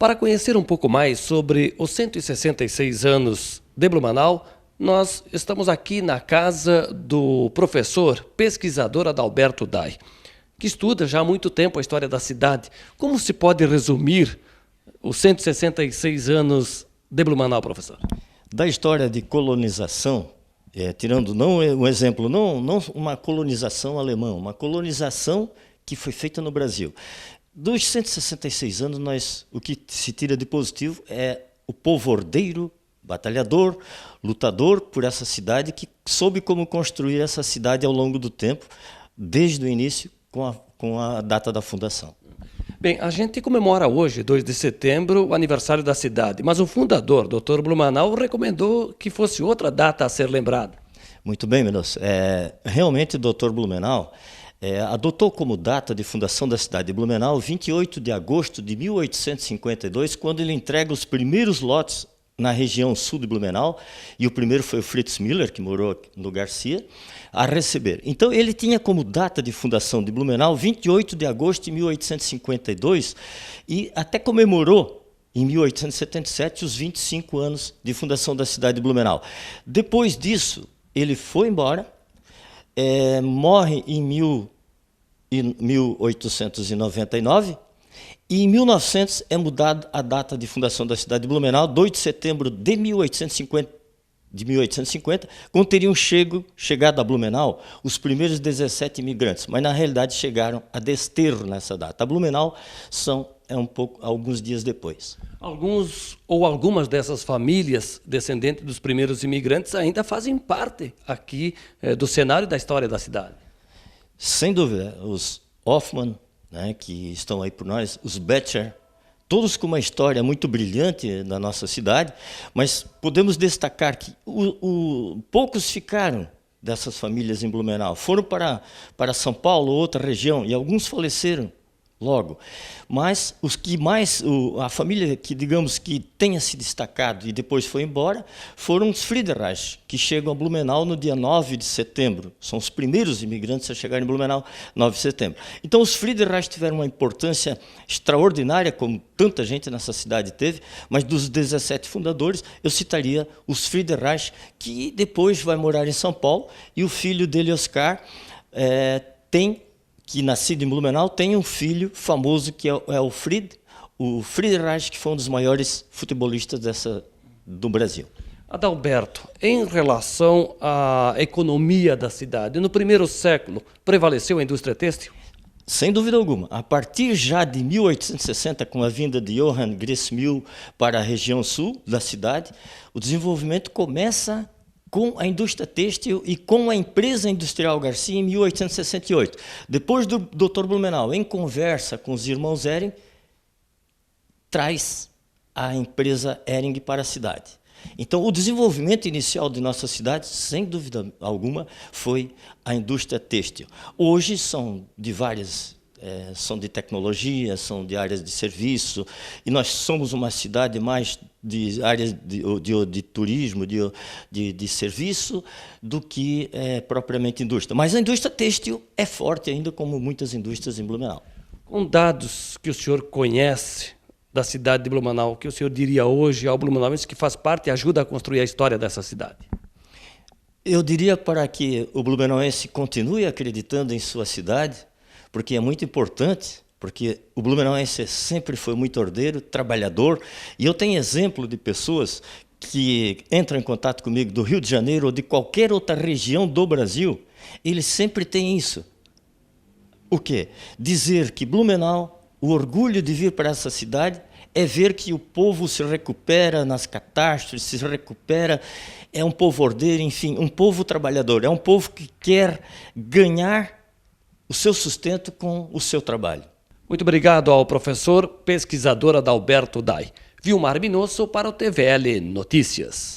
Para conhecer um pouco mais sobre os 166 anos de Blumenau, nós estamos aqui na casa do professor pesquisador Adalberto Dai, que estuda já há muito tempo a história da cidade. Como se pode resumir os 166 anos de Blumenau, professor? Da história de colonização, tirando não um exemplo, não uma colonização alemã, uma colonização que foi feita no Brasil. Dos 166 anos, o que se tira de positivo é o povo ordeiro, batalhador, lutador por essa cidade, que soube como construir essa cidade ao longo do tempo, desde o início, com a data da fundação. Bem, a gente comemora hoje, 2 de setembro, o aniversário da cidade, mas o fundador, Dr. Blumenau, recomendou que fosse outra data a ser lembrada. Muito bem, Mendonça. Realmente, o Dr. Blumenau adotou como data de fundação da cidade de Blumenau 28 de agosto de 1852, quando ele entrega os primeiros lotes na região sul de Blumenau, e o primeiro foi o Fritz Müller, que morou no Garcia, a receber. Então, ele tinha como data de fundação de Blumenau 28 de agosto de 1852, e até comemorou, em 1877, os 25 anos de fundação da cidade de Blumenau. Depois disso, ele foi embora, morre em 1899, e em 1900 é mudada a data de fundação da cidade de Blumenau, 2 de setembro de 1850, quando teriam chegado a Blumenau os primeiros 17 imigrantes, mas na realidade chegaram a desterro nessa data. A Blumenau alguns dias depois. Alguns ou algumas dessas famílias descendentes dos primeiros imigrantes ainda fazem parte aqui do cenário da história da cidade. Sem dúvida, os Hoffmann, que estão aí por nós, os Becher, todos com uma história muito brilhante na nossa cidade, mas podemos destacar que poucos ficaram dessas famílias em Blumenau. Foram para São Paulo, outra região, e alguns faleceram logo. Mas os que mais, a família que, digamos, que tenha se destacado e depois foi embora, foram os Friedreich, que chegam a Blumenau no dia 9 de setembro. São os primeiros imigrantes a chegar em Blumenau, 9 de setembro. Então, os Friedreich tiveram uma importância extraordinária, como tanta gente nessa cidade teve, mas dos 17 fundadores, eu citaria os Friedreich, que depois vai morar em São Paulo, e o filho dele, Oscar, que nascido em Blumenau, tem um filho famoso que é o Friedreich, que foi um dos maiores futebolistas do Brasil. Adalberto, em relação à economia da cidade, no primeiro século prevaleceu a indústria têxtil? Sem dúvida alguma. A partir já de 1860, com a vinda de Johann Grissmühl para a região sul da cidade, o desenvolvimento começa com a indústria têxtil e com a empresa industrial Garcia em 1868. Depois do Dr. Blumenau, em conversa com os irmãos Hering, traz a empresa Hering para a cidade. Então, o desenvolvimento inicial de nossa cidade, sem dúvida alguma, foi a indústria têxtil. Hoje são de várias são de tecnologia, são de áreas de serviço, e nós somos uma cidade mais de áreas de turismo, de serviço, do que propriamente indústria. Mas a indústria têxtil é forte ainda, como muitas indústrias em Blumenau. Com dados que o senhor conhece da cidade de Blumenau, o que o senhor diria hoje ao blumenauense que faz parte e ajuda a construir a história dessa cidade? Eu diria para que o blumenauense continue acreditando em sua cidade, porque é muito importante, porque o blumenauense sempre foi muito ordeiro, trabalhador, e eu tenho exemplo de pessoas que entram em contato comigo do Rio de Janeiro ou de qualquer outra região do Brasil, eles sempre têm isso. O quê? Dizer que Blumenau, o orgulho de vir para essa cidade é ver que o povo se recupera nas catástrofes, se recupera, é um povo ordeiro, enfim, um povo trabalhador, é um povo que quer ganhar o seu sustento com o seu trabalho. Muito obrigado ao professor pesquisador Adalberto Dai. Vilmar Minosso para o TVL Notícias.